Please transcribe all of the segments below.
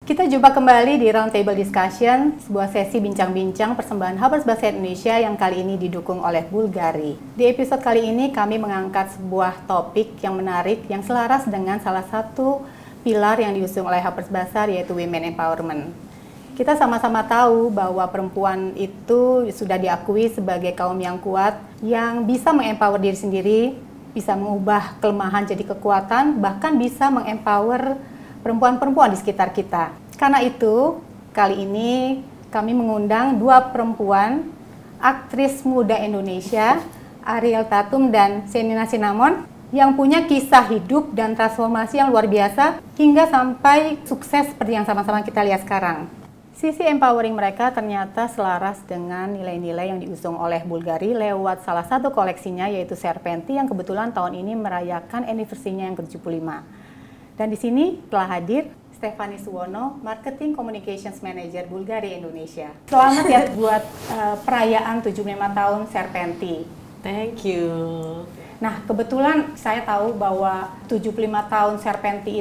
Kita jumpa kembali di Roundtable Discussion, sebuah sesi bincang-bincang persembahan Harvard Bahasa Indonesia yang kali ini didukung oleh Bulgari. Di episode kali ini kami mengangkat sebuah topik yang menarik yang selaras dengan salah satu pilar yang diusung oleh Harvard Bahasa, yaitu Women Empowerment. Kita sama-sama tahu bahwa perempuan itu sudah diakui sebagai kaum yang kuat, yang bisa mengempower diri sendiri, bisa mengubah kelemahan jadi kekuatan, bahkan bisa mengempower perempuan-perempuan di sekitar kita. Karena itu, kali ini kami mengundang dua perempuan, aktris muda Indonesia, Ariel Tatum dan Shenina Cinnamon, yang punya kisah hidup dan transformasi yang luar biasa hingga sampai sukses seperti yang sama-sama kita lihat sekarang. Sisi empowering mereka ternyata selaras dengan nilai-nilai yang diusung oleh Bulgari lewat salah satu koleksinya, yaitu Serpenti, yang kebetulan tahun ini merayakan anniversary-nya yang ke-75. Dan di sini telah hadir Stefani Suwono, Marketing Communications Manager Bulgari Indonesia. Selamat ya buat perayaan 75 tahun Serpenti. Thank you. Nah, kebetulan saya tahu bahwa 75 tahun Serpenti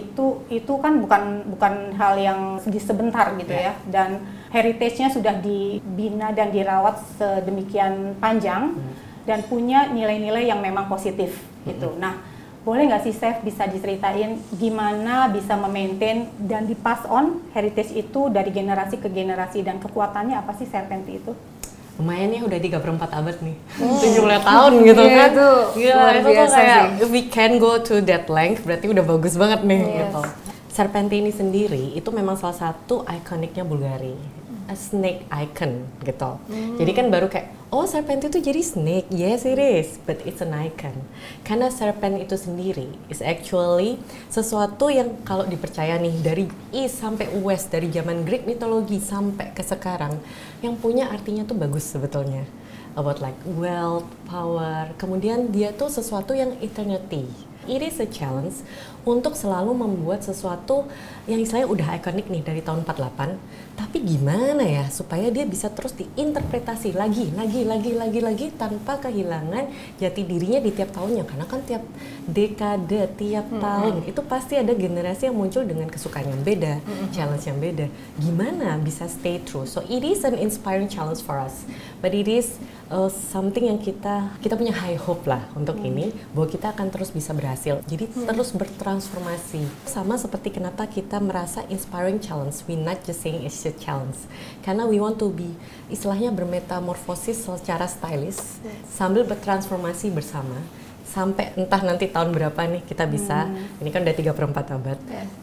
itu kan bukan hal yang sebentar gitu ya. Dan heritage-nya sudah dibina dan dirawat sedemikian panjang dan punya nilai-nilai yang memang positif gitu. Nah, boleh nggak sih Chef bisa diceritain gimana bisa memaintain dan di-pass on heritage itu dari generasi ke generasi, dan kekuatannya apa sih Serpenti itu? Lumayan ya, udah 34 abad nih, 70 tahun gitu kan. Gila, itu tuh kayak if we can go to that length berarti udah bagus banget nih gitu. Serpenti ini sendiri itu memang salah satu ikoniknya Bulgari, a snake icon gitu. Jadi kan baru kayak, oh Serpenti itu jadi snake, yes it is, but it's an icon. Karena serpent itu sendiri is actually sesuatu yang kalau dipercaya nih dari east sampai west, dari zaman Greek mitologi sampai ke sekarang, yang punya artinya tuh bagus sebetulnya. About like wealth, power, kemudian dia tuh sesuatu yang eternity. It is a challenge untuk selalu membuat sesuatu yang istilahnya udah ikonik nih dari tahun 48, tapi gimana ya supaya dia bisa terus diinterpretasi lagi tanpa kehilangan jati dirinya di tiap tahunnya, karena kan tiap dekade, tiap tahun itu pasti ada generasi yang muncul dengan kesukaan yang beda, challenge yang beda. Gimana bisa stay true? So it is an inspiring challenge for us, but it is something yang kita punya high hope lah untuk ini, bahwa kita akan terus bisa berhasil. Jadi terus bertransformasi. Sama seperti kenapa kita merasa inspiring challenge, we not just saying it's a challenge. Karena we want to be, istilahnya bermetamorfosis secara stylish, sambil bertransformasi bersama. Sampai entah nanti tahun berapa nih kita bisa, ini kan udah 34 abad,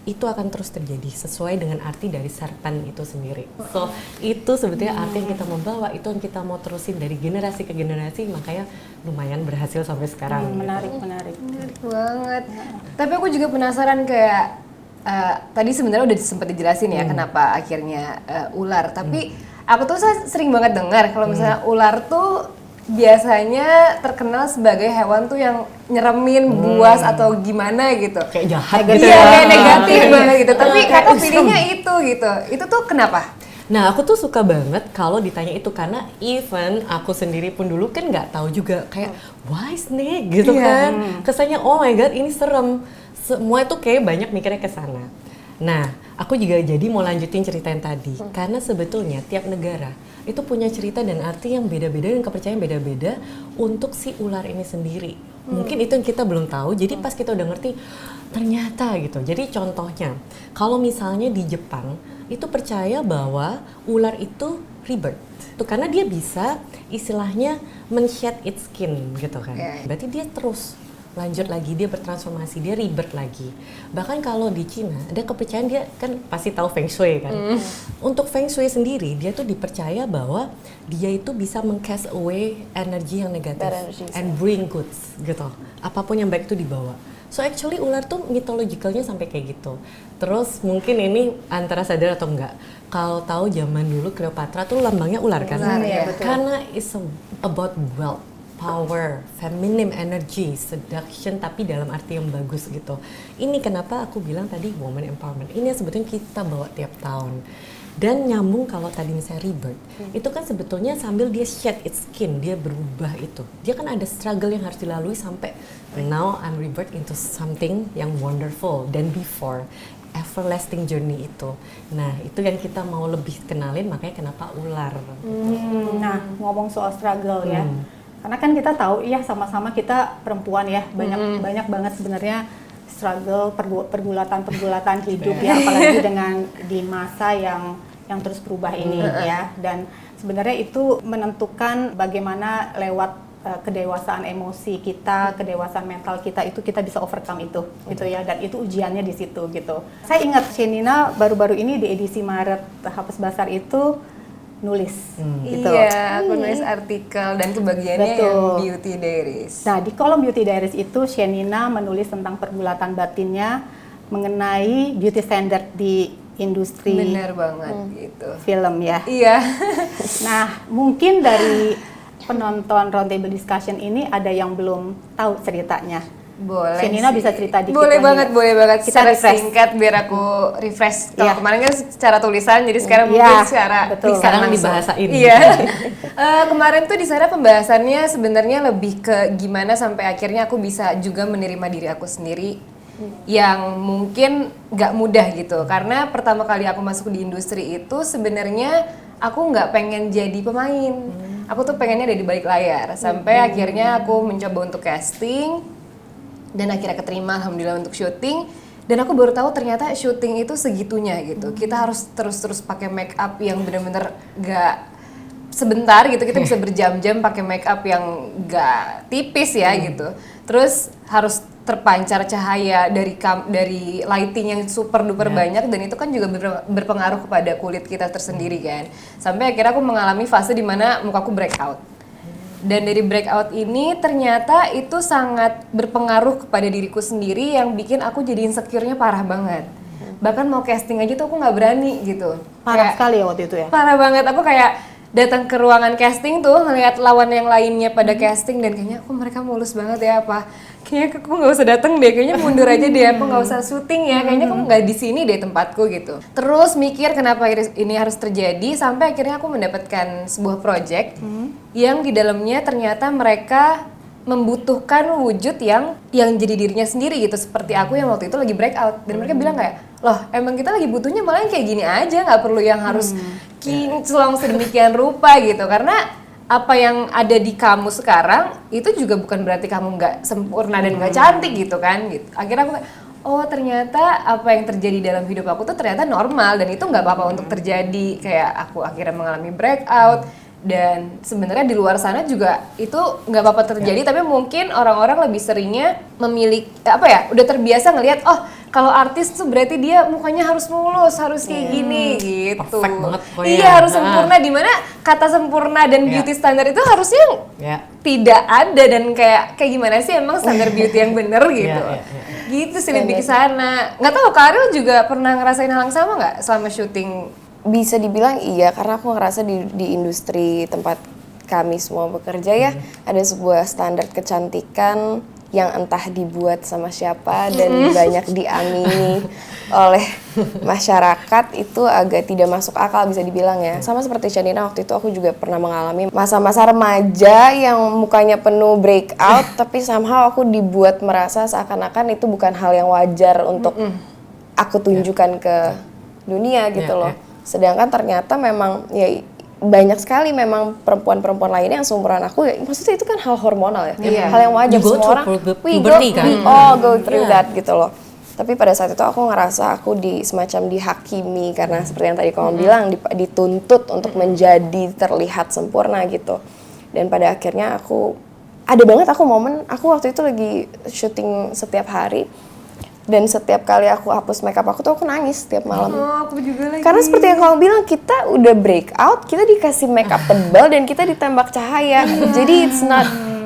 itu akan terus terjadi sesuai dengan arti dari serpent itu sendiri. So itu sebetulnya arti yang kita mau bawa, itu yang kita mau terusin dari generasi ke generasi, makanya lumayan berhasil sampai sekarang. Menarik banget. Tapi aku juga penasaran kayak, tadi sebenarnya udah sempat dijelasin ya kenapa akhirnya ular, tapi aku tuh sering banget dengar kalau misalnya ular tuh biasanya terkenal sebagai hewan tuh yang nyeremin, buas atau gimana gitu. Kayak jahat gitu. Iya, kayak negatif banget gitu. Tapi kakak pilihnya itu gitu. Itu tuh kenapa? Nah, aku tuh suka banget kalau ditanya itu, karena even aku sendiri pun dulu kan nggak tahu juga kayak why snake gitu kan. Kesannya oh my god ini serem. Semua itu kayak banyak mikirnya ke sana. Nah, aku juga jadi mau lanjutin cerita yang tadi, karena sebetulnya tiap negara itu punya cerita dan arti yang beda-beda dan kepercayaan beda-beda untuk si ular ini sendiri. Mungkin itu yang kita belum tahu, jadi pas kita udah ngerti, ternyata gitu. Jadi contohnya, kalau misalnya di Jepang, itu percaya bahwa ular itu rebirth. Itu karena dia bisa istilahnya men-shed its skin gitu kan. Berarti dia terus lanjut lagi, dia bertransformasi, dia rebirth lagi. Bahkan kalau di Cina ada kepercayaan, dia kan pasti tahu Feng Shui kan. Untuk Feng Shui sendiri dia tuh dipercaya bahwa dia itu bisa meng-cast away energi yang negatif and bring goods gitu. Apapun yang baik itu dibawa. So actually ular tuh mythologicalnya sampai kayak gitu. Terus mungkin ini antara sadar atau enggak, kalau tahu zaman dulu Cleopatra tuh lambangnya ular kan? Karena it's about wealth, power, feminine energy, seduction, tapi dalam arti yang bagus gitu. Ini kenapa aku bilang tadi woman empowerment. Ini yang sebetulnya kita bawa tiap tahun. Dan nyambung kalau tadi misalnya rebirth, itu kan sebetulnya sambil dia shed its skin, dia berubah itu. Dia kan ada struggle yang harus dilalui sampai now I'm rebirth into something yang wonderful than before. Everlasting journey itu. Nah, itu yang kita mau lebih kenalin, makanya kenapa ular. Nah, ngomong soal struggle ya. Karena kan kita tahu ya sama-sama kita perempuan ya, banyak banget sebenarnya struggle pergulatan hidup ya, apalagi dengan di masa yang terus berubah ini ya. Dan sebenarnya itu menentukan bagaimana lewat kedewasaan emosi kita, kedewasaan mental kita itu kita bisa overcome itu gitu ya, dan itu ujiannya di situ gitu. Saya ingat Shenina baru-baru ini di edisi Maret Hapus Basar itu nulis gitu. Iya, aku nulis artikel dan kebagiannya Betul. yang Beauty Diaries. Nah, di kolom Beauty Diaries itu Shenina menulis tentang pergulatan batinnya mengenai beauty standard di industri Bener banget gitu. film ya. Iya. Nah, mungkin dari penonton roundtable discussion ini ada yang belum tahu ceritanya. Boleh. Shenina sih. bisa cerita dikit boleh lagi banget, nggak? boleh banget. Kita Secara refresh. singkat biar aku refresh. Kalau Iya. kemarin kan secara tulisan, jadi sekarang Iya, mungkin secara betul. lisan Sekarang langsung. dibahasain. Iya. Kemarin tuh di sana pembahasannya sebenarnya lebih ke gimana sampai akhirnya aku bisa juga menerima diri aku sendiri yang mungkin nggak mudah gitu. Karena pertama kali aku masuk di industri itu sebenarnya aku nggak pengen jadi pemain. Aku tuh pengennya ada di balik layar. Sampai akhirnya aku mencoba untuk casting dan akhirnya keterima alhamdulillah untuk syuting. Dan aku baru tahu ternyata syuting itu segitunya gitu. Kita harus terus-terus pakai make up yang benar-benar nggak sebentar gitu, kita bisa berjam-jam pakai make up yang gak tipis ya gitu. Terus harus terpancar cahaya dari lighting yang super duper banyak, dan itu kan juga berpengaruh kepada kulit kita tersendiri kan. Sampai akhirnya aku mengalami fase dimana mukaku breakout. Dan dari breakout ini ternyata itu sangat berpengaruh kepada diriku sendiri yang bikin aku jadi insecure-nya parah banget. Bahkan mau casting aja tuh aku nggak berani gitu. Parah sekali ya waktu itu ya. Parah banget, aku kayak datang ke ruangan casting tuh ngelihat lawan yang lainnya pada casting dan kayaknya aku mereka mulus banget ya, apa kayaknya aku nggak usah datang deh, kayaknya mundur aja deh, aku nggak usah syuting ya, kayaknya aku nggak di sini deh tempatku gitu. Terus mikir kenapa ini harus terjadi, sampai akhirnya aku mendapatkan sebuah project yang di dalamnya ternyata mereka membutuhkan wujud yang jadi dirinya sendiri gitu, seperti aku yang waktu itu lagi breakout, dan mereka bilang kayak, loh emang kita lagi butuhnya malah yang kayak gini aja, nggak perlu yang harus kinclong sedemikian rupa gitu, karena apa yang ada di kamu sekarang itu juga bukan berarti kamu nggak sempurna dan nggak cantik gitu kan gitu. Akhirnya aku kayak, oh ternyata apa yang terjadi dalam hidup aku tuh ternyata normal dan itu nggak apa-apa untuk terjadi. Kayak aku akhirnya mengalami breakout. Dan sebenarnya di luar sana juga itu nggak apa-apa terjadi, tapi mungkin orang-orang lebih seringnya memiliki udah terbiasa ngelihat, oh kalau artis tuh berarti dia mukanya harus mulus, harus kayak gini gitu. Perfect banget pokoknya. Iya, harus sempurna, dimana kata sempurna dan beauty standar itu harusnya tidak ada, dan kayak gimana sih emang standar beauty yang bener gitu. Gitu sih lebih ke sana. Nggak tahu Karil juga pernah ngerasain hal yang sama nggak selama syuting? Bisa dibilang iya, karena aku ngerasa di industri tempat kami semua bekerja ya, ada sebuah standar kecantikan yang entah dibuat sama siapa dan banyak diamini oleh masyarakat, itu agak tidak masuk akal bisa dibilang ya. Sama seperti Shenina, waktu itu aku juga pernah mengalami masa-masa remaja yang mukanya penuh breakout, tapi somehow aku dibuat merasa seakan-akan itu bukan hal yang wajar untuk aku tunjukkan ke dunia gitu loh. Sedangkan ternyata memang ya banyak sekali memang perempuan-perempuan lainnya yang seumuran aku, ya, maksudnya itu kan hal hormonal ya, hal yang wajar, semua orang we all go through that gitu loh. Tapi pada saat itu aku ngerasa aku semacam dihakimi karena seperti yang tadi kamu bilang, dituntut untuk menjadi terlihat sempurna gitu. Dan pada akhirnya ada banget momen aku waktu itu lagi syuting setiap hari. Dan setiap kali aku hapus makeup aku tuh aku nangis setiap malam. Oh, aku juga lagi. Karena seperti yang kamu bilang, kita udah breakout, kita dikasih makeup tebal dan kita ditembak cahaya. Jadi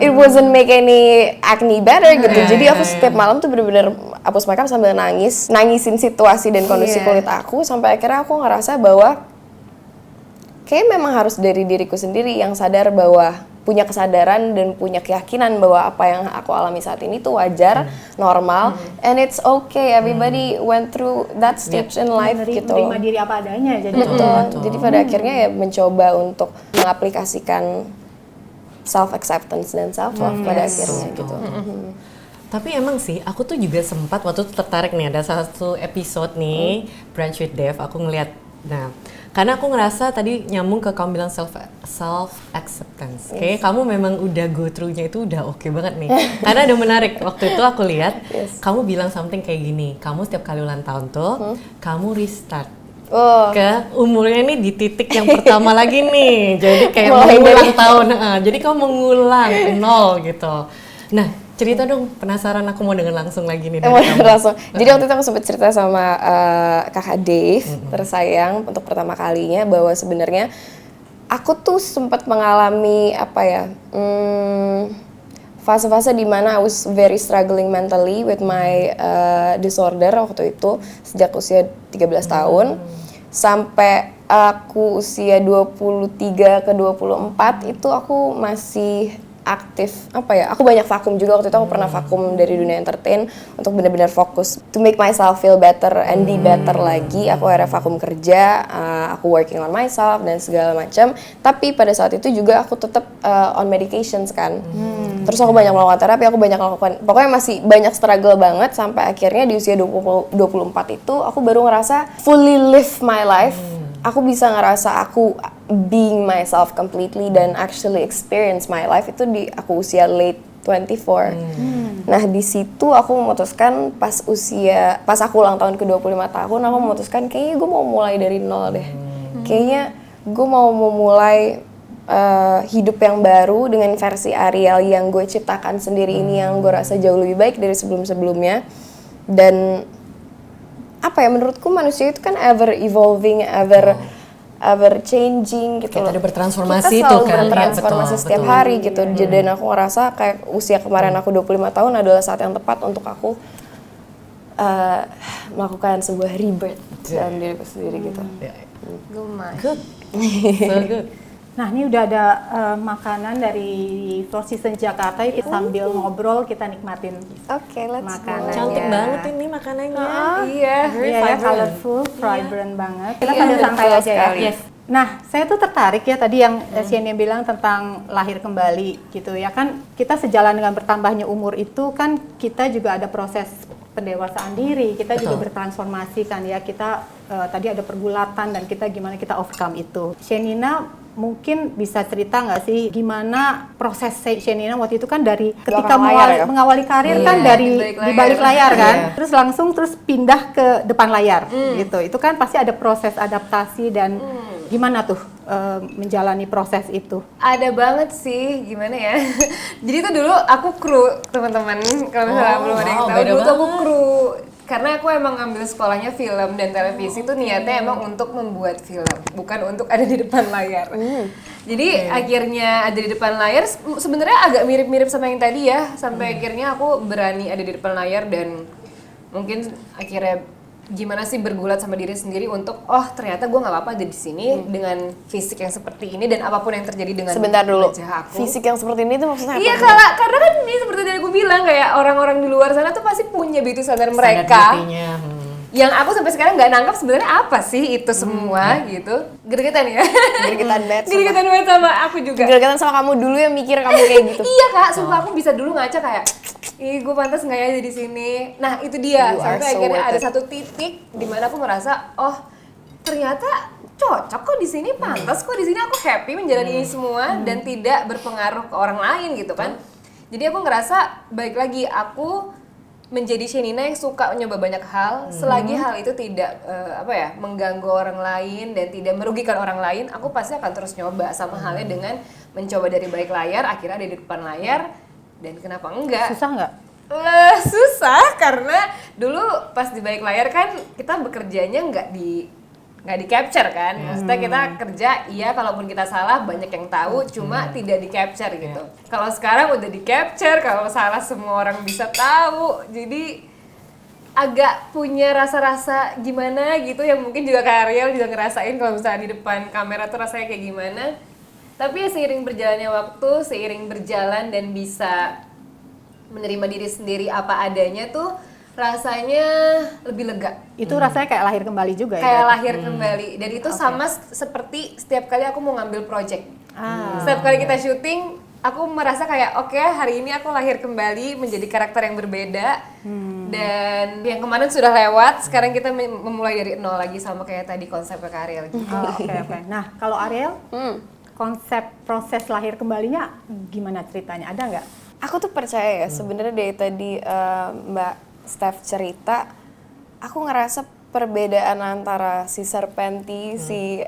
it wasn't make any acne better gitu. Jadi aku setiap malam tuh bener-bener hapus makeup sambil nangisin situasi dan kondisi kulit aku, sampai akhirnya aku ngerasa bahwa kayak memang harus dari diriku sendiri yang sadar bahwa punya kesadaran dan punya keyakinan bahwa apa yang aku alami saat ini tuh wajar, normal, and it's okay. Everybody went through that stage in life gitu. Menerima diri apa adanya jadi. Betul. Jadi pada akhirnya ya mencoba untuk mengaplikasikan self acceptance dan self love pada akhirnya gitu. Tapi emang sih, aku tuh juga sempat waktu itu tertarik nih, ada satu episode nih, Brunch with Dev, aku ngeliat, nah, karena aku ngerasa tadi nyambung ke kamu bilang self acceptance. Kayak kamu memang udah go through-nya itu udah oke banget nih. Karena ada menarik, waktu itu aku lihat kamu bilang something kayak gini, kamu setiap kali ulang tahun tuh, kamu restart. Ke umurnya nih di titik yang pertama lagi nih. Jadi kayak mengulang tahun. Jadi kamu mengulang nol gitu. Nah, cerita dong, penasaran, aku mau denger langsung lagi nih dari kamu. Langsung. Jadi waktu itu aku sempat cerita sama kakak Dave, tersayang, untuk pertama kalinya bahwa sebenarnya aku tuh sempat mengalami fase-fase di mana I was very struggling mentally with my disorder waktu itu sejak usia 13 tahun sampai aku usia 23 ke 24 itu aku masih aktif aku banyak vakum juga waktu itu. Aku pernah vakum dari dunia entertain untuk benar-benar fokus to make myself feel better and be better lagi. Aku akhirnya vakum kerja, aku working on myself dan segala macam. Tapi pada saat itu juga aku tetap on medications kan. Terus aku banyak melakukan terapi, aku banyak melakukan, pokoknya masih banyak struggle banget sampai akhirnya di usia 24 itu aku baru ngerasa fully live my life. Aku bisa ngerasa aku being myself completely dan actually experience my life itu di aku usia late 24. Nah, di situ aku memutuskan pas aku ulang tahun ke 25 tahun, aku memutuskan kayaknya gue mau mulai dari nol deh. Kayaknya gue mau memulai hidup yang baru dengan versi Ariel yang gue ciptakan sendiri ini, yang gue rasa jauh lebih baik dari sebelum-sebelumnya. Dan menurutku manusia itu kan ever evolving, ever changing gitu loh. Kita bertransformasi kita tuh selalu kan. bertransformasi setiap hari gitu. Dan aku ngerasa kayak usia kemarin aku 25 tahun adalah saat yang tepat untuk aku melakukan sebuah rebirth dalam diriku sendiri gitu. Good. So good. Nah, ini udah ada makanan dari Four Seasons Jakarta. Kita sambil ngobrol kita nikmatin Oke, let's makanan. Cantik banget ini makanannya. Iya. Iya ya, colorful, vibrant banget. Kita sambil santai aja ya. Yes. Nah, saya tuh tertarik ya tadi yang Shania bilang tentang lahir kembali gitu ya kan. Kita sejalan dengan bertambahnya umur itu kan kita juga ada proses pendewasaan diri, kita juga bertransformasi kan ya. Kita tadi ada pergulatan dan kita gimana kita overcome itu. Shenina mungkin bisa cerita nggak sih gimana proses Shenina waktu itu kan dari ketika mengawali karir kan dari di balik layar kan, terus langsung pindah ke depan layar gitu. Itu kan pasti ada proses adaptasi dan gimana tuh menjalani proses itu? Ada banget sih, gimana ya. Jadi tuh dulu aku kru, teman-teman, kalau misalnya belum ada yang tahu, dulu tuh aku kru. Karena aku emang ngambil sekolahnya film dan televisi tuh niatnya emang untuk membuat film, bukan untuk ada di depan layar. Jadi akhirnya ada di depan layar, sebenarnya agak mirip-mirip sama yang tadi ya. Sampai akhirnya aku berani ada di depan layar dan mungkin akhirnya gimana sih bergulat sama diri sendiri untuk ternyata gue nggak apa-apa ada di sini dengan fisik yang seperti ini dan apapun yang terjadi dengan sebentar dulu, wajah aku. fisik yang seperti ini itu maksudnya apa? Iya, karena kan ini seperti dari aku bilang kayak orang-orang di luar sana tuh pasti punya beauty standard mereka. Yang aku sampai sekarang nggak nangkap sebenarnya apa sih itu semua gitu. Gergetan ya. Gergetan banget sama aku juga. Gergetan sama kamu dulu yang mikir kamu kayak gitu. Iya Kak, sumpah aku bisa dulu ngaca kayak gue pantas nggak ya ada di sini. Nah itu dia, sampai akhirnya ada satu titik di mana aku merasa ternyata cocok kok di sini, pantas kok di sini, aku happy menjalani ini semua dan tidak berpengaruh ke orang lain gitu kan. Jadi aku ngerasa balik lagi aku menjadi Shenina yang suka nyoba banyak hal, selagi hal itu tidak mengganggu orang lain dan tidak merugikan orang lain, aku pasti akan terus nyoba. Sama halnya dengan mencoba dari balik layar, akhirnya ada di depan layar, dan kenapa enggak? Susah nggak? Susah karena dulu pas di balik layar kan kita bekerjanya nggak di capture kan, maksudnya kita kerja, kalaupun kita salah banyak yang tahu, cuma tidak di capture gitu. Kalau sekarang udah di capture, kalau salah semua orang bisa tahu, jadi agak punya rasa-rasa gimana gitu, yang mungkin juga kayak Ariel juga ngerasain kalau misalnya di depan kamera tuh rasanya kayak gimana. Tapi ya seiring berjalannya waktu, seiring berjalan dan bisa menerima diri sendiri apa adanya tuh rasanya lebih lega. Itu rasanya kayak lahir kembali juga ya? Kayak berarti? lahir kembali. Dan itu sama seperti setiap kali aku mau ngambil project. Ah. Setiap kali kita syuting, aku merasa kayak oke, hari ini aku lahir kembali menjadi karakter yang berbeda. Dan yang kemarin sudah lewat, sekarang kita memulai dari nol lagi sama kayak tadi konsepnya Kak Ariel gitu. Oh, oke. Nah, kalau Ariel, konsep proses lahir kembalinya gimana ceritanya? Ada nggak? Aku tuh percaya ya, sebenarnya dari tadi Mbak Steph cerita, aku ngerasa perbedaan antara si serpenti, si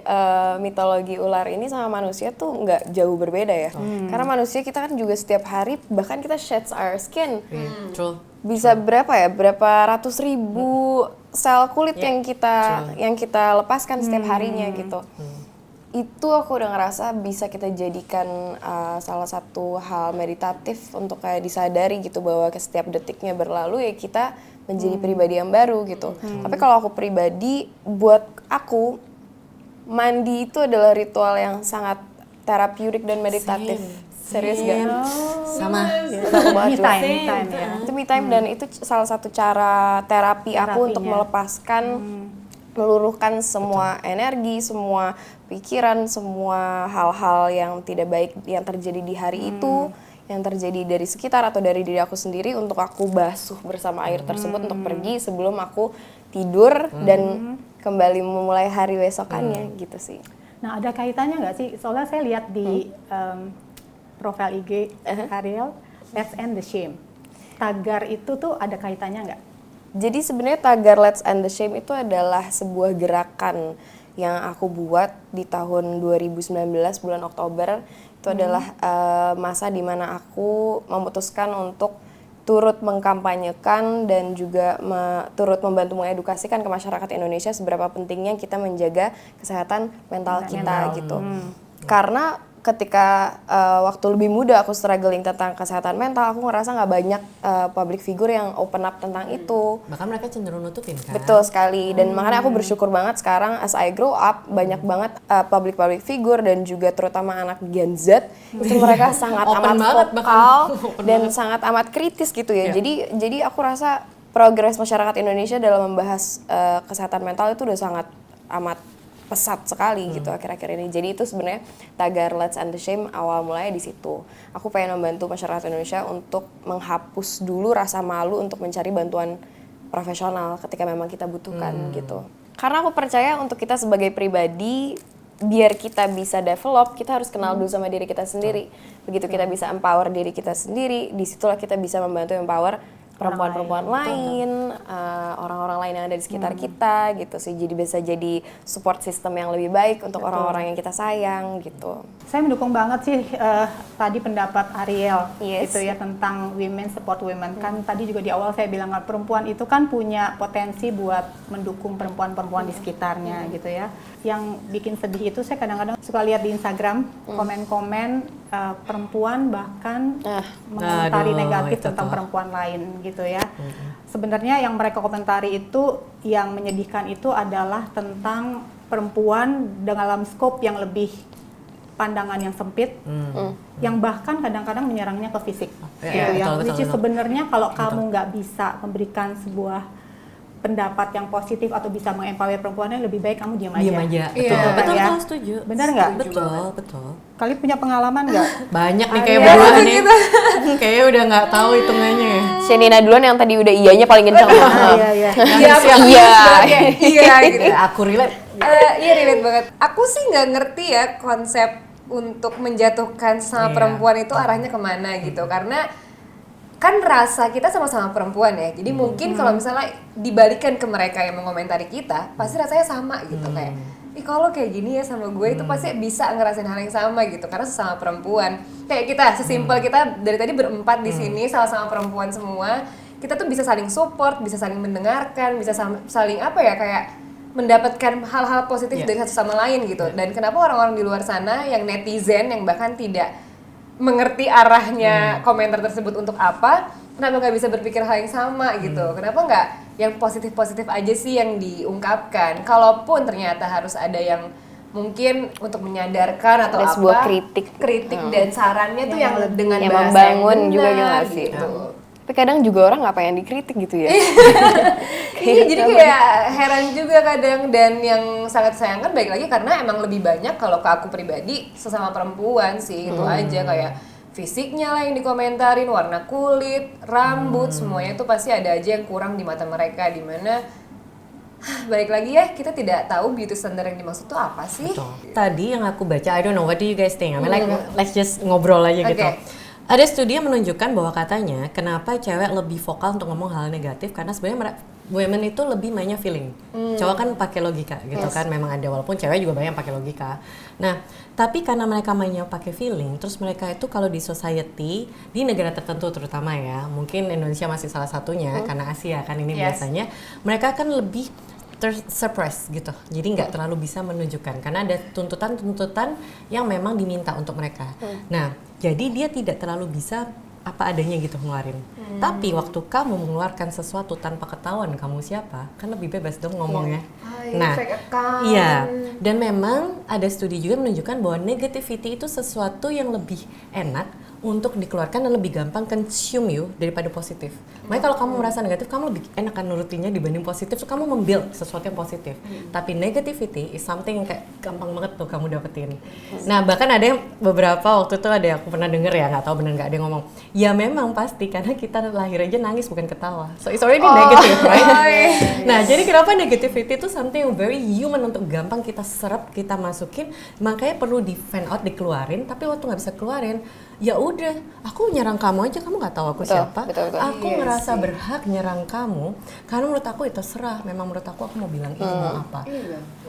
mitologi ular ini sama manusia tuh nggak jauh berbeda ya. Karena manusia kita kan juga setiap hari, bahkan kita sheds our skin. True. Bisa berapa ya? Berapa ratus ribu sel kulit yang kita lepaskan setiap harinya gitu. Itu aku udah ngerasa bisa kita jadikan salah satu hal meditatif untuk kayak disadari gitu bahwa ke setiap detiknya berlalu ya kita menjadi pribadi yang baru gitu. Tapi kalau aku pribadi, buat aku mandi itu adalah ritual yang sangat terapeutik dan meditatif. Serius gak? Sama. Me time ya. Itu me time dan itu salah satu cara terapi aku untuk Terapinya. melepaskan, meluruhkan semua energi, semua pikiran, semua hal-hal yang tidak baik yang terjadi di hari itu, yang terjadi dari sekitar atau dari diri aku sendiri untuk aku basuh bersama air tersebut untuk pergi sebelum aku tidur dan kembali memulai hari besokannya gitu sih. Nah, ada kaitannya nggak sih? Soalnya saya lihat di profil IG Ariel, Let's End the Shame. Tagar itu tuh ada kaitannya nggak? Jadi sebenarnya tagar Let's End the Shame itu adalah sebuah gerakan yang aku buat di tahun 2019 bulan Oktober. Itu adalah masa dimana aku memutuskan untuk turut mengkampanyekan dan juga turut membantu mengedukasikan ke masyarakat Indonesia seberapa pentingnya kita menjaga kesehatan mental kita gitu. Karena ketika waktu lebih muda aku struggling tentang kesehatan mental, aku ngerasa nggak banyak public figure yang open up tentang itu. Bahkan mereka cenderung nutupin kan? Betul sekali, dan makanya aku bersyukur banget sekarang as I grow up, banyak banget public figure dan juga terutama anak Gen Z, itu mereka sangat Open amat banget vokal Open dan banget. sangat amat kritis gitu ya. Yeah. Jadi aku rasa progres masyarakat Indonesia dalam membahas kesehatan mental itu udah sangat amat pesat sekali gitu akhir-akhir ini. Jadi itu sebenarnya tagar Let's End the Shame awal mulanya di situ. Aku pengen membantu masyarakat Indonesia untuk menghapus dulu rasa malu untuk mencari bantuan profesional ketika memang kita butuhkan gitu. Karena aku percaya untuk kita sebagai pribadi, biar kita bisa develop, kita harus kenal dulu sama diri kita sendiri. Begitu kita bisa empower diri kita sendiri, disitulah kita bisa membantu empower perempuan-perempuan lain, orang-orang lain yang ada di sekitar kita gitu sih. Jadi bisa jadi support system yang lebih baik untuk orang-orang yang kita sayang gitu. Saya mendukung banget sih tadi pendapat Ariel Yes. itu ya tentang women support women. Kan tadi juga di awal saya bilang perempuan itu kan punya potensi buat mendukung perempuan-perempuan di sekitarnya gitu ya. Yang bikin sedih itu saya kadang-kadang suka lihat di Instagram komen-komen perempuan bahkan mengomentari Aduh, negatif itu tentang tuh. perempuan lain gitu ya. Sebenarnya yang mereka komentari itu yang menyedihkan itu adalah tentang perempuan dalam skop yang lebih pandangan yang sempit, yang bahkan kadang-kadang menyerangnya ke fisik. Ya, gitu ya. betul, Which is betul. sebenarnya kalau kamu nggak bisa memberikan sebuah pendapat yang positif atau bisa mengempower perempuannya, lebih baik kamu diam aja. Diam aja. Iya. Betul, betul, Ya. betul, setuju. Benar nggak? Betul. Kalian punya pengalaman nggak? Banyak nih kayak Ariel. berdua nih. Kayaknya udah nggak tahu hitungannya ya. Shenina duluan yang tadi udah iyanya paling kencang. Iya, iya. Iya, aku Iya. iya gitu. Ya, aku relate. Iya relate banget. Aku sih nggak ngerti ya konsep untuk menjatuhkan sama Iya. perempuan itu arahnya kemana gitu. Karena kan rasa kita sama-sama perempuan ya. Jadi mungkin kalau misalnya dibalikan ke mereka yang mengomentari kita, pasti rasanya sama gitu kayak, ih kalau kayak gini ya sama gue itu pasti bisa ngerasain hal yang sama gitu karena sesama perempuan. Kayak kita sesimpel kita dari tadi berempat di sini sama-sama perempuan semua, kita tuh bisa saling support, bisa saling mendengarkan, bisa saling apa ya kayak mendapatkan hal-hal positif Yeah. dari satu sama lain gitu. Dan kenapa orang-orang di luar sana yang netizen yang bahkan tidak mengerti arahnya komentar tersebut untuk apa, kenapa nggak bisa berpikir hal yang sama gitu? Kenapa nggak yang positif-positif aja sih yang diungkapkan? Kalaupun ternyata harus ada yang mungkin untuk menyadarkan atau Ada apa sebuah kritik dan sarannya tuh yang dengan yang bahasa membangun yang juga benar, gitu. Tapi kadang juga orang nggak pengen dikritik gitu ya. Iya, jadi kayak heran juga kadang, dan yang sangat sayangkan baik lagi karena emang lebih banyak kalau ke aku pribadi sesama perempuan sih, itu aja kayak fisiknya lah yang dikomentarin, warna kulit, rambut, semuanya tuh pasti ada aja yang kurang di mata mereka, dimana balik lagi ya, kita tidak tahu beauty standard yang dimaksud tuh apa sih. Tadi yang aku baca, I don't know, what do you guys think? I mean, like, let's just ngobrol aja gitu. Ada studi yang menunjukkan bahwa katanya kenapa cewek lebih vokal untuk ngomong hal negatif, karena sebenarnya women itu lebih mainnya feeling. Cowok kan pakai logika gitu kan, memang ada, walaupun cewek juga banyak yang pakai logika. Nah, tapi karena mereka mainnya pakai feeling, terus mereka itu kalau di society, di negara tertentu terutama ya, mungkin Indonesia masih salah satunya, karena Asia kan ini biasanya, mereka kan lebih suppress gitu, jadi nggak terlalu bisa menunjukkan karena ada tuntutan-tuntutan yang memang diminta untuk mereka. Nah, jadi dia tidak terlalu bisa apa adanya gitu ngeluarin. Tapi waktu kamu mengeluarkan sesuatu tanpa ketahuan kamu siapa, kan lebih bebas dong ngomongnya. Nah, iya. Dan memang ada studi juga menunjukkan bahwa negativity itu sesuatu yang lebih enak untuk dikeluarkan dan lebih gampang consume you daripada positif. Makanya kalau kamu merasa negatif, kamu lebih enak kan nurutinnya dibanding positif, so kamu membuild sesuatu yang positif. Tapi negativity is something yang kayak gampang banget tuh kamu dapetin. Nah, bahkan ada yang beberapa waktu itu ada yang aku pernah denger ya, nggak tahu bener nggak, ada yang ngomong, ya memang pasti karena kita lahir aja nangis bukan ketawa. So it's already negative, right? Nah, jadi kenapa negativity itu something yang very human untuk gampang kita serap, kita masukin, makanya perlu di fan out, dikeluarin, tapi waktu nggak bisa keluarin, ya udah, aku nyerang kamu aja, kamu nggak tahu aku siapa. Betul. Aku ngerasa berhak nyerang kamu karena menurut aku itu terserah. Memang menurut aku mau bilang ini mau apa.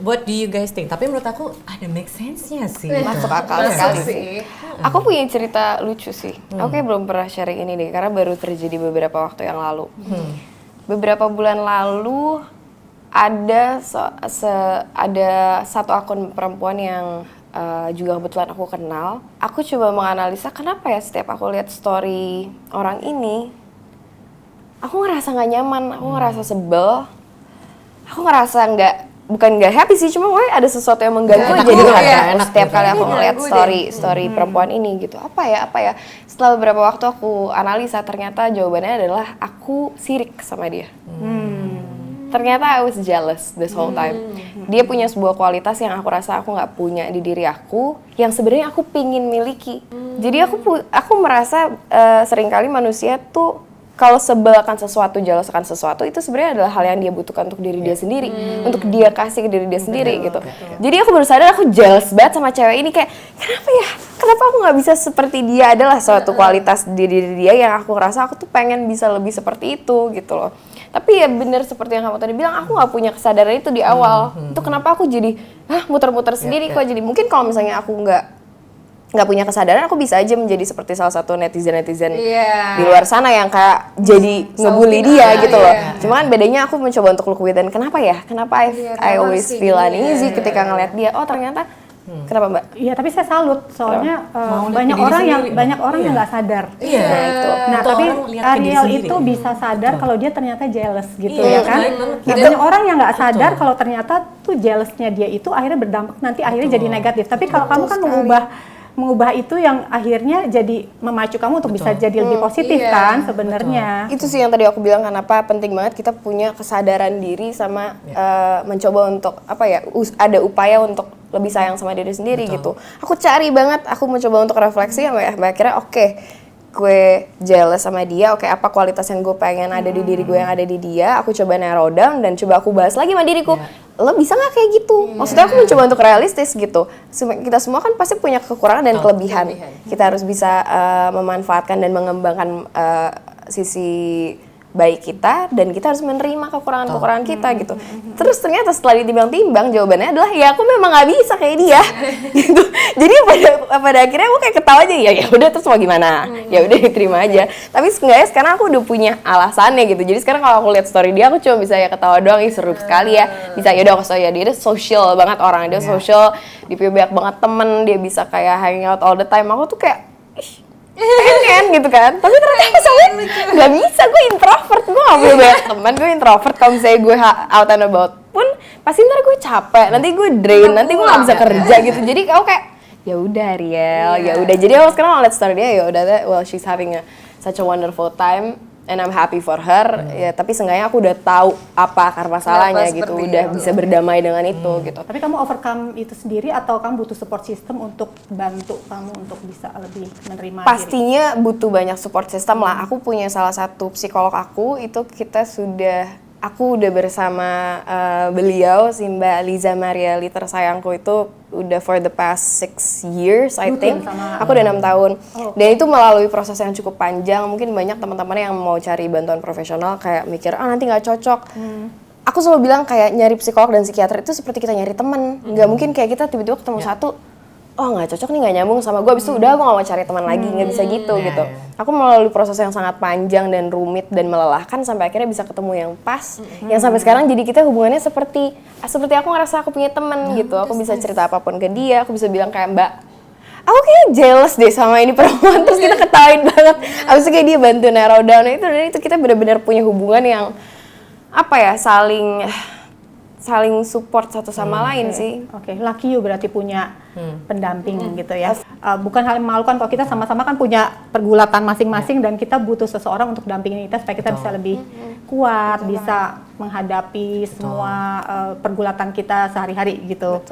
What do you guys think? Tapi menurut aku ada make sense-nya sih. Masuk akal sekali sih. Aku punya cerita lucu sih. Aku kayak belum pernah sharing ini deh, karena baru terjadi beberapa waktu yang lalu. Beberapa bulan lalu ada ada satu akun perempuan yang juga kebetulan aku kenal. Aku coba menganalisa kenapa ya setiap aku lihat story orang ini, aku ngerasa nggak nyaman, aku ngerasa sebel, aku ngerasa bukan nggak happy sih, cuma ada sesuatu yang mengganggu jadi setiap kali aku ngeliat story perempuan ini gitu. Apa ya? Setelah beberapa waktu aku analisa, ternyata jawabannya adalah aku sirik sama dia. Ternyata I was jealous this whole time. Dia punya sebuah kualitas yang aku rasa aku nggak punya di diri aku, yang sebenarnya aku pingin miliki. Jadi aku merasa seringkali manusia tuh kalau sebel akan sesuatu, jealous akan sesuatu, itu sebenarnya adalah hal yang dia butuhkan untuk diri dia sendiri, untuk dia kasih ke diri dia sendiri gitu. Jadi aku baru sadar aku jealous banget sama cewek ini, kayak kenapa ya? Kenapa aku nggak bisa seperti dia? Adalah suatu kualitas di diri dia yang aku rasa aku tuh pengen bisa lebih seperti itu gitu loh. Tapi ya bener seperti yang kamu tadi bilang, aku nggak punya kesadaran itu di awal. Itu kenapa aku jadi muter-muter sendiri kok. Jadi mungkin kalau misalnya aku nggak punya kesadaran, aku bisa aja menjadi seperti salah satu netizen di luar sana yang kayak jadi ngebully dia gitu loh. Cuma kan bedanya aku mencoba untuk look within. Kenapa ya? Kenapa I always feel uneasy ketika ngeliat dia? Oh ternyata kenapa Mbak? Iya, tapi saya salut soalnya banyak orang yang nggak sadar. Nah, itu. Nah, atau tapi orang lihat ke diri Ariel sendiri. itu bisa sadar kalau dia ternyata jealous gitu Iya, ya kan. baik banget. Nah, banyak orang yang nggak sadar kalau ternyata tuh jealousnya dia itu akhirnya berdampak nanti akhirnya jadi negatif. Tapi kalau kamu kan mengubah itu yang akhirnya jadi memacu kamu untuk bisa jadi lebih positif kan sebenarnya. Itu sih yang tadi aku bilang, kenapa penting banget kita punya kesadaran diri sama mencoba untuk ada upaya untuk lebih sayang sama diri sendiri gitu. Aku cari banget, aku mencoba untuk refleksi sampai akhirnya gue jealous sama dia, apa kualitas yang gue pengen ada di diri gue yang ada di dia, aku coba narrow down dan coba aku bahas lagi sama diriku. Lo bisa nggak kayak gitu? Maksudnya aku mencoba untuk realistis gitu. Kita semua kan pasti punya kekurangan dan kelebihan. Kita harus bisa memanfaatkan dan mengembangkan sisi baik kita, dan kita harus menerima kekurangan-kekurangan kita gitu. Terus ternyata setelah ditimbang-timbang, jawabannya adalah ya aku memang nggak bisa kayak dia gitu. Jadi pada akhirnya aku kayak ketawa aja, ya udah terus mau gimana? Ya udah diterima aja. Tapi seenggaknya sekarang aku udah punya alasannya gitu. Jadi sekarang kalau aku lihat story dia, aku cuma bisa ya ketawa doang, seru sekali ya. Bisa ya udah aku dia social banget orang, dia social, dia punya banyak banget temen, dia bisa kayak hang out all the time. Aku tuh kayak pengen gitu kan, tapi ternyata soalnya nggak bisa, gue introvert, gue nggak punya banyak teman, gue introvert. Kalau misalnya gue out and about pun pasti ntar gue capek, nanti gue drain, nanti gue nggak bisa kerja gitu. Jadi aku kayak ya udah Riel, ya udah. Jadi aku sekarang ngeliat story dia, ya udah, well she's having such a wonderful time and I'm happy for her. Ya tapi seenggaknya aku udah tahu apa akar masalahnya gitu, udah bisa berdamai dengan itu gitu. Tapi kamu overcome itu sendiri atau kamu butuh support system untuk bantu kamu untuk bisa lebih menerima diri? Pastinya butuh banyak support system lah. Aku punya salah satu psikolog aku, itu aku udah bersama beliau, si Mbak Liza Mariali tersayangku itu udah for the past 6 years I think. Aku udah 6 tahun. Dan itu melalui proses yang cukup panjang. Mungkin banyak teman-teman yang mau cari bantuan profesional kayak mikir nanti nggak cocok. Aku selalu bilang kayak nyari psikolog dan psikiater itu seperti kita nyari teman. Nggak mungkin kayak kita tiba-tiba ketemu satu, oh nggak cocok nih, nggak nyambung sama gue, abis itu udah gue nggak mau cari teman lagi, nggak bisa gitu. Aku melalui proses yang sangat panjang dan rumit dan melelahkan sampai akhirnya bisa ketemu yang pas, yang sampai sekarang jadi kita hubungannya seperti aku ngerasa aku punya teman gitu. Aku bisa cerita apapun ke dia, aku bisa bilang kayak Mbak, aku kayak jealous deh sama ini perempuan, terus kita ketawain banget. Abis itu kayak dia bantu narrow down itu, dan itu kita benar-benar punya hubungan yang apa ya, saling support satu sama lain sih. Oke, lucky you berarti punya pendamping gitu ya. Bukan hal yang memalukan kalau kita sama-sama kan punya pergulatan masing-masing dan kita butuh seseorang untuk dampingin kita supaya kita bisa lebih kuat, bisa menghadapi semua pergulatan kita sehari-hari gitu.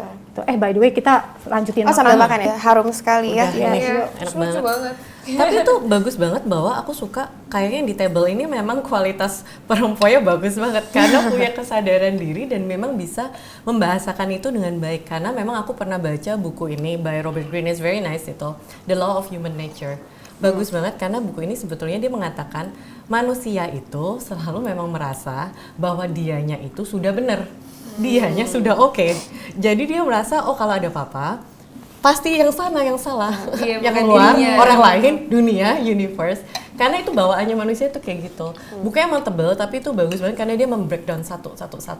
By the way kita lanjutin makan. Sambil makan ya, harum sekali ya. Enak banget. Tapi itu bagus banget bahwa aku suka kayaknya di table ini memang kualitas perempuannya bagus banget karena punya kesadaran diri dan memang bisa membahasakan itu dengan baik. Karena memang aku pernah baca buku ini by Robert Greene, is very nice itu, The Law of Human Nature. Bagus banget karena buku ini sebetulnya dia mengatakan manusia itu selalu memang merasa bahwa dianya itu sudah benar, dianya sudah oke. Jadi dia merasa kalau ada apa-apa pasti yang sana yang salah, yang luar, orang lain, dunia, universe. Karena itu bawaannya manusia itu kayak gitu. Bukunya emang tebel tapi itu bagus banget karena dia membreakdown satu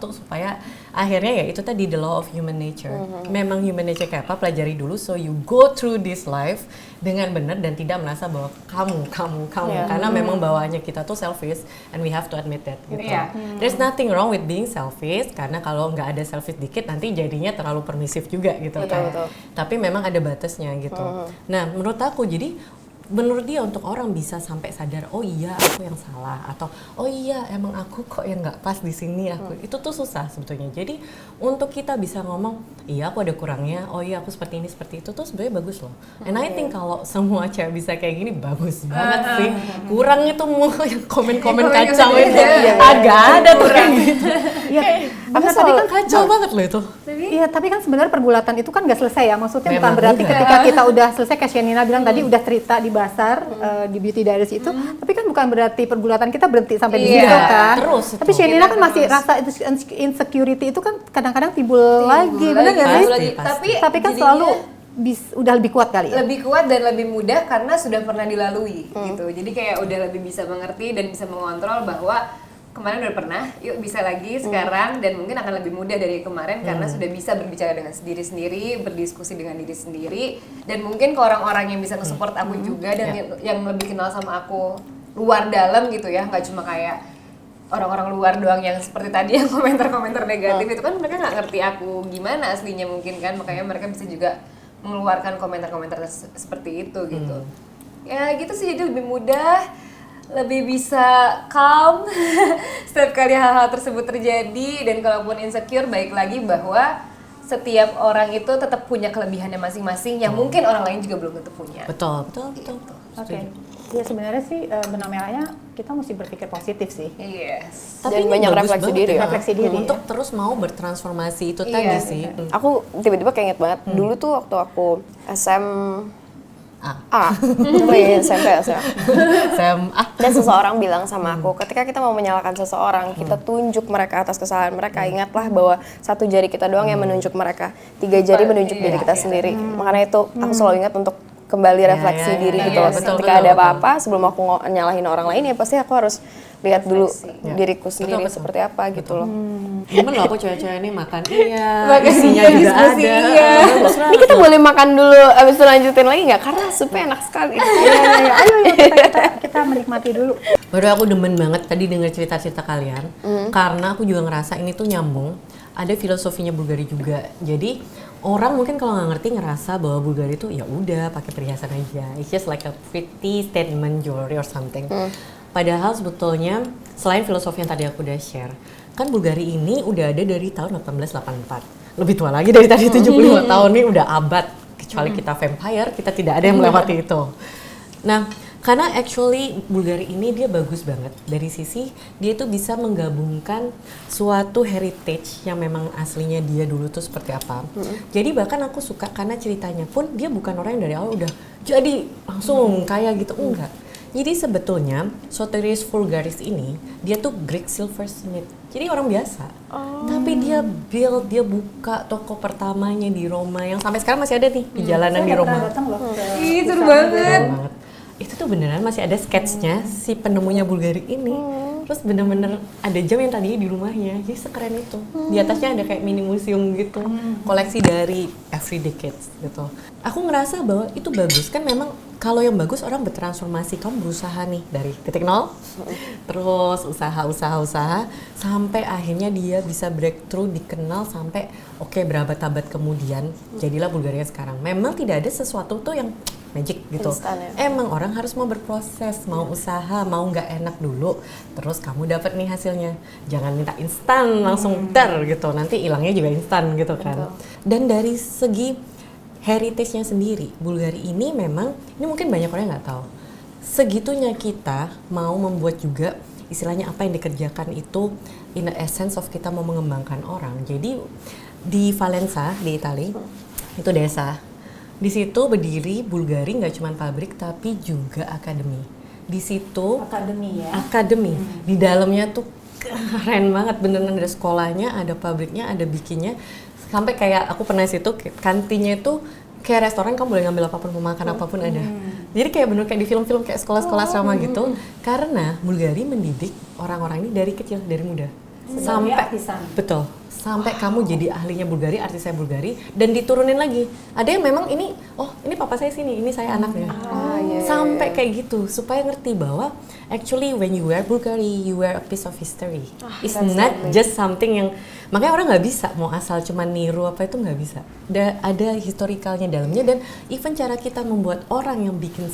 supaya akhirnya ya itu tadi the law of human nature. Memang human nature kayak apa, pelajari dulu so you go through this life dengan benar dan tidak merasa bahwa kamu karena memang bawaannya kita tuh selfish and we have to admit that gitu. There's nothing wrong with being selfish karena kalau nggak ada selfish dikit nanti jadinya terlalu permisif juga gitu kan. Tapi memang ada batasnya gitu. Nah, menurut aku jadi menurut dia untuk orang bisa sampai sadar oh iya aku yang salah atau oh iya emang aku kok yang nggak pas di sini aku itu tuh susah sebetulnya. Jadi untuk kita bisa ngomong iya aku ada kurangnya, oh iya aku seperti ini seperti itu tuh sebenarnya bagus loh. And I think kalau semua cewek bisa kayak gini bagus banget sih. Kurang itu mau yang komen-komen kacau itu agak ada tuh kayak gitu. Tapi kan kacau banget loh itu. Iya, tapi kan sebenarnya pergulatan itu kan nggak selesai ya. Maksudnya bukan berarti ketika kita udah selesai kayak Shenina bilang tadi udah cerita di Basar di Beauty Diaries itu, tapi kan bukan berarti pergulatan kita berhenti sampai di situ kan. Terus. Tapi Shenina kan masih rasa insecurity itu kan kadang-kadang timbul lagi, benar nggak sih? Tapi kan selalu udah lebih kuat kali ya? Lebih kuat dan lebih mudah karena sudah pernah dilalui gitu. Jadi kayak udah lebih bisa mengerti dan bisa mengontrol bahwa kemarin udah pernah, yuk bisa lagi sekarang dan mungkin akan lebih mudah dari kemarin karena sudah bisa berbicara dengan diri sendiri, berdiskusi dengan diri sendiri dan mungkin ke orang-orang yang bisa nge-support aku juga dan yang lebih kenal sama aku luar dalam gitu ya, nggak cuma kayak orang-orang luar doang yang seperti tadi yang komentar-komentar negatif itu kan mereka nggak ngerti aku gimana aslinya mungkin kan, makanya mereka bisa juga mengeluarkan komentar-komentar seperti itu gitu. Ya gitu sih, jadi lebih mudah, lebih bisa calm setiap kali hal-hal tersebut terjadi. Dan kalaupun insecure, baik lagi bahwa setiap orang itu tetap punya kelebihannya masing-masing yang mungkin orang lain juga belum tentu punya. Betul. Oke. Ya sebenarnya sih benang merahnya kita mesti berpikir positif sih. Yes. Tapi Dan banyak refleksi diri ya. Refleksi diri untuk terus mau bertransformasi itu tadi sih. Aku tiba-tiba kayak inget banget dulu tuh waktu aku SMP SMA. Dan seseorang bilang sama aku, ketika kita mau menyalahkan seseorang, kita tunjuk mereka atas kesalahan mereka. Ingatlah bahwa 1 jari kita doang yang menunjuk mereka, 3 jari menunjuk diri kita sendiri. Makanya itu aku selalu ingat untuk kembali refleksi ya, diri ya, gitu ya, loh. betul, Ketika betul, ada betul. apa-apa, sebelum aku nyalahin orang lain ya pasti aku harus lihat dulu diriku sendiri betul. seperti apa gitu loh. Cuman loh aku cewek-cewek ini makan iya, Makan isinya iya, juga diskusi ada. iya. Ini kita boleh makan dulu, abis itu lanjutin lagi nggak? Karena supnya enak sekali. Iya. Ayo kita menikmati dulu. Baru aku demen banget tadi denger cerita-cerita kalian, karena aku juga ngerasa ini tuh nyambung. Ada filosofinya Bulgari juga. Jadi orang mungkin kalau nggak ngerti ngerasa bahwa Bulgari itu ya udah pakai perhiasan aja. It's just like a pretty statement jewelry or something. Padahal sebetulnya selain filosofi yang tadi aku udah share, kan Bulgari ini udah ada dari tahun 1884. Lebih tua lagi dari tadi 75 tahun nih udah abad. Kecuali kita vampire, kita tidak ada yang melewati itu. Nah, karena actually Bulgari ini dia bagus banget dari sisi dia itu bisa menggabungkan suatu heritage yang memang aslinya dia dulu tuh seperti apa. Jadi bahkan aku suka karena ceritanya pun dia bukan orang yang dari awal udah jadi langsung kaya gitu, enggak. Jadi sebetulnya Soterius Vulgaris ini dia tuh Greek silversmith. Jadi orang biasa. Tapi dia buka toko pertamanya di Roma yang sampai sekarang masih ada nih di jalanan di Roma. Datang loh. Ih, seru banget. Keren banget. Itu tuh beneran masih ada sketsnya si penemunya Bulgari ini. Terus bener-bener ada jam yang tadinya di rumahnya. Jadi sekeren itu. Di atasnya ada kayak mini museum gitu. Koleksi dari every decades gitu. Aku ngerasa bahwa itu bagus. Kan memang kalau yang bagus orang bertransformasi. Kamu berusaha nih dari titik nol. Terus usaha sampai akhirnya dia bisa breakthrough, dikenal sampai berabad-abad kemudian jadilah Bulgaria sekarang. Memang tidak ada sesuatu tuh yang magic gitu. Instan, ya. Emang orang harus mau berproses, mau usaha, mau nggak enak dulu, terus kamu dapat nih hasilnya. Jangan minta instan langsung gitu, nanti hilangnya juga instan gitu kan. Dan dari segi heritage-nya sendiri, Bulgari ini memang, ini mungkin banyak orang yang nggak tahu. Segitunya kita mau membuat juga istilahnya apa yang dikerjakan itu in the essence of kita mau mengembangkan orang. Jadi di Valenza di Italia itu desa. Di situ berdiri Bulgari nggak cuma pabrik tapi juga akademi. Di situ Akademi ya. akademi. Di dalamnya tuh keren banget, beneran ada sekolahnya, ada pabriknya, ada bikinnya. Sampai kayak aku pernah situ kantinnya itu kayak restoran, kamu boleh ngambil apapun, mau makan apapun ada. Jadi kayak bener kayak di film-film kayak sekolah-sekolah asrama gitu. Karena Bulgari mendidik orang-orang ini dari kecil, dari muda. Sampai artisan. betul. Sampai kamu jadi ahlinya Bulgari, artisnya Bulgari, dan diturunin lagi. Ada yang memang ini papa saya sini, ini saya anaknya. Sampai kayak gitu, supaya ngerti bahwa actually when you wear Bulgari, you wear a piece of history. It's not just something yang, makanya orang nggak bisa mau asal cuma niru apa itu nggak bisa. Ada historicalnya dalamnya, dan even cara kita membuat orang yang bikin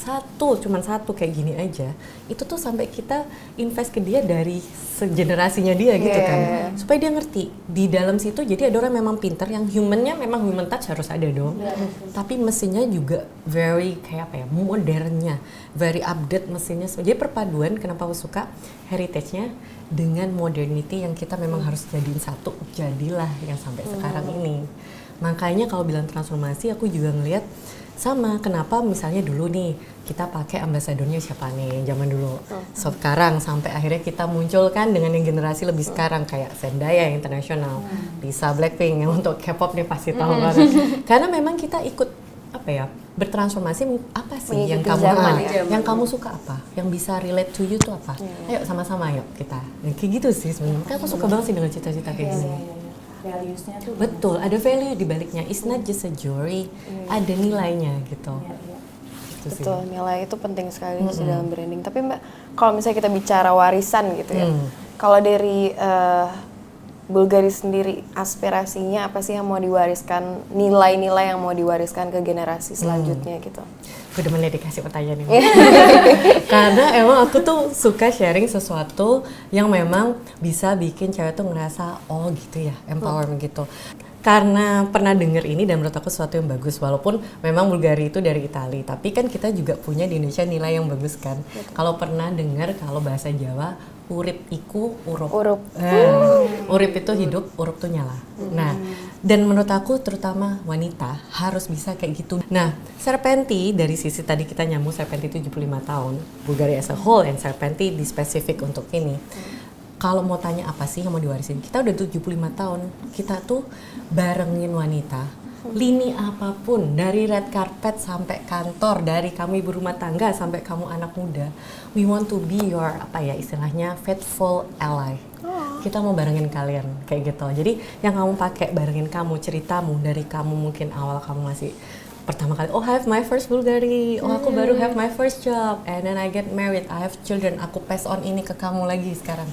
cuma satu kayak gini aja, itu tuh sampai kita invest ke dia dari segenerasinya dia gitu kan, supaya dia ngerti di dalam situ. Jadi ada orang memang pinter yang humannya memang human touch harus ada dong, tapi mesinnya juga very kayak apa ya, modernnya, very update mesinnya. Jadi perpaduan, kenapa aku suka heritage-nya dengan modernity yang kita memang harus jadiin satu, jadilah yang sampai sekarang ini. Makanya kalau bilang transformasi, aku juga ngelihat sama, kenapa misalnya dulu nih kita pakai ambasadornya siapa nih zaman dulu, sekarang sampai akhirnya kita muncul kan dengan yang generasi lebih sekarang kayak Zendaya yang internasional, Lisa Blackpink yang untuk K-pop nih pasti tahu banget. Karena memang kita ikut apa ya, bertransformasi. Apa sih yang kamu yang kamu suka, apa yang bisa relate to you tuh apa? Ayo sama-sama yuk kita. Dan kayak gitu sih sebenarnya. Makanya aku suka banget sih dengan cita-cita kayak gini. Values-nya tuh Betul, ada value di baliknya. It's not just a jewelry, ada nilainya gitu. Gitu sih. Betul, nilai itu penting sekali sih dalam branding. Tapi Mbak, kalau misalnya kita bicara warisan gitu ya, kalau dari Bulgari sendiri, aspirasinya apa sih yang mau diwariskan, nilai-nilai yang mau diwariskan ke generasi selanjutnya gitu? Gue udah dikasih pertanyaan ini. Karena emang aku tuh suka sharing sesuatu yang memang bisa bikin cewek tuh ngerasa, oh gitu ya, empowerment gitu. Karena pernah denger ini dan menurut aku sesuatu yang bagus, walaupun memang Bulgari itu dari Italia, tapi kan kita juga punya di Indonesia nilai yang bagus kan. Kalau pernah denger, kalau bahasa Jawa, urip iku urup. Urip itu hidup, urup tuh nyala. Nah, dan menurut aku terutama wanita harus bisa kayak gitu. Nah, Serpenti dari sisi tadi kita nyambung Serpenti 75 tahun, Bulgari as a whole, and Serpenti di spesifik untuk ini. Kalau mau tanya apa sih yang mau diwarisin, kita udah 75 tahun, kita tuh barengin wanita lini apapun, dari red carpet sampai kantor, dari kamu ibu rumah tangga sampai kamu anak muda, we want to be your istilahnya faithful ally. Kita mau barengin kalian kayak gitu. Jadi yang kamu pakai barengin kamu, ceritamu dari kamu mungkin awal kamu masih pertama kali, oh I have my first Bulgari, oh aku baru have my first job, and then I get married, I have children, aku pass on ini ke kamu lagi sekarang.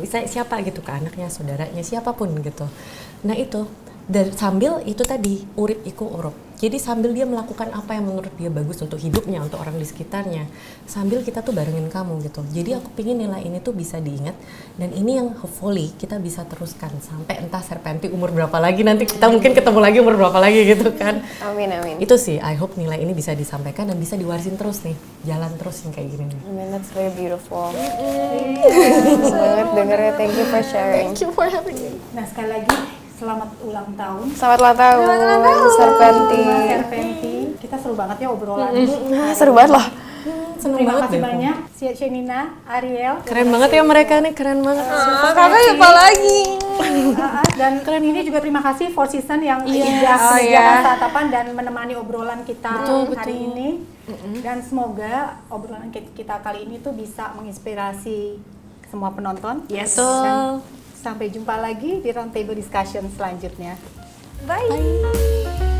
Bisa siapa gitu, ke anaknya, saudaranya, siapapun gitu. Nah itu, dan sambil itu tadi, urip iku urup. Jadi sambil dia melakukan apa yang menurut dia bagus untuk hidupnya, untuk orang di sekitarnya, sambil kita tuh barengin kamu gitu. Jadi aku pingin nilai ini tuh bisa diingat, dan ini yang hopefully kita bisa teruskan sampai entah Serpenti umur berapa lagi, nanti kita mungkin ketemu lagi umur berapa lagi gitu kan. Amin, amin. Itu sih, I hope nilai ini bisa disampaikan dan bisa diwarisin terus nih, jalan terus yang kayak gini nih. Amin, that's very beautiful. Senang banget dengernya, thank you for sharing. Thank you for having me. Nah sekali lagi selamat ulang tahun Selamat ulang tahun, Serpenti. Serpenti. Kita seru banget ya obrolan. Seru banget loh. Seneng Terima banget kasih deh. banyak Shenina, Ariel. Keren banget ya mereka nih, keren banget. Kakak lupa lagi. Dan ini juga terima kasih Four Seasons yang sudah Oh, menyediakan iya. santapan dan menemani obrolan kita hari ini. Dan semoga obrolan kita kali ini tuh bisa menginspirasi semua penonton. Yes. Dan sampai jumpa lagi di Roundtable Discussion selanjutnya. Bye.